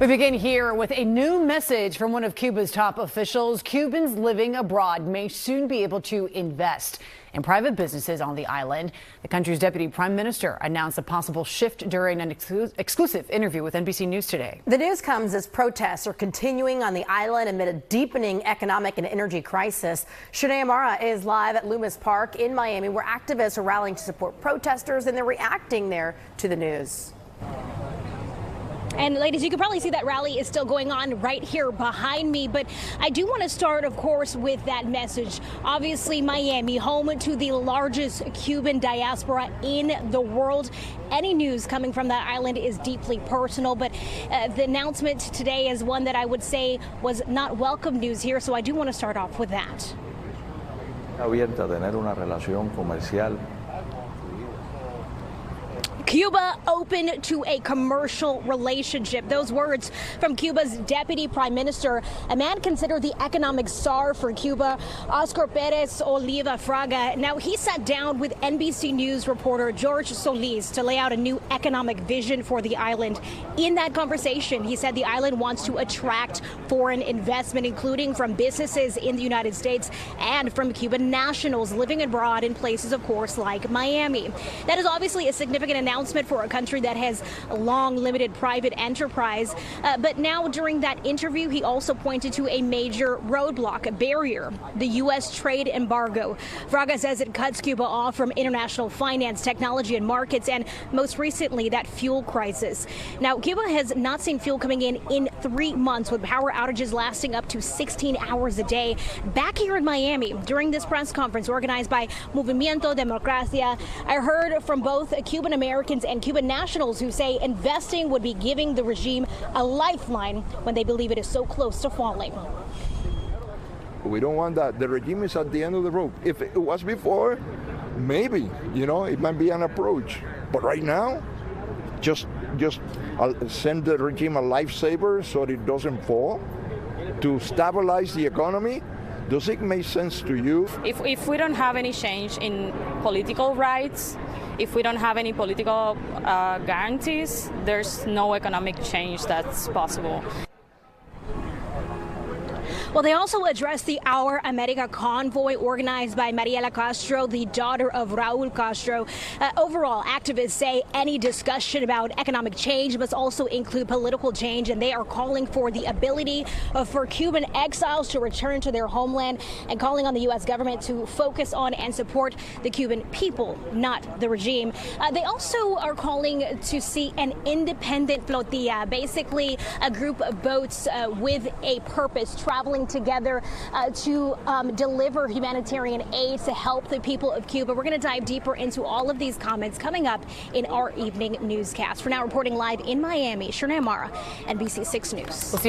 We begin here with a new message from one of Cuba's top officials. Cubans living abroad may soon be able to invest in private businesses on the island. The country's deputy prime minister announced a possible shift during an exclusive interview with NBC News today. The news comes as protests are continuing on the island amid a deepening economic and energy crisis. Shanae Amara is live at Loomis Park in Miami, where activists are rallying to support protesters, and they're reacting there to the news. And ladies, you can probably see that rally is still going on right here behind me. But I do want to start, of course, with that message. Obviously, Miami, home to the largest Cuban diaspora in the world. Any news coming from that island is deeply personal. But the announcement today is one that I would say was not welcome news here. So I do want to start off with that. Abierta, tener una relación comercial. Cuba open to a commercial relationship. Those words from Cuba's deputy prime minister, a man considered the economic czar for Cuba, Oscar Pérez-Oliva Fraga. Now, he sat down with NBC News reporter George Solis to lay out a new economic vision for the island. In that conversation, he said the island wants to attract foreign investment, including from businesses in the United States and from Cuban nationals living abroad in places, of course, like Miami. That is obviously a significant announcement for a country that has a long limited private enterprise. But now during that interview, he also pointed to a major roadblock, a barrier, the U.S. trade embargo. Fraga says it cuts Cuba off from international finance, technology and markets, and most recently that fuel crisis. Now, Cuba has not seen fuel coming in 3 months, with power outages lasting up to 16 hours a day. Back here in Miami, during this press conference organized by Movimiento Democracia, I heard from both Cuban Americans and Cuban nationals who say investing would be giving the regime a lifeline when they believe it is so close to falling. We don't want that. The regime is at the end of the rope. If it was before, maybe, it might be an approach. But right now, just send the regime a lifesaver so it doesn't fall, to stabilize the economy. Does it make sense to you? If we don't have any change in political rights, if we don't have any political guarantees, there's no economic change that's possible. Well, they also addressed the Our America convoy organized by Mariela Castro, the daughter of Raul Castro. Overall, activists say any discussion about economic change must also include political change, and they are calling for the ability for Cuban exiles to return to their homeland and calling on the U.S. government to focus on and support the Cuban people, not the regime. They also are calling to see an independent flotilla, basically a group of boats with a purpose, traveling together to deliver humanitarian aid to help the people of Cuba. We're going to dive deeper into all of these comments coming up in our evening newscast. For now, reporting live in Miami, Shanae Amara, NBC 6 News. We'll see you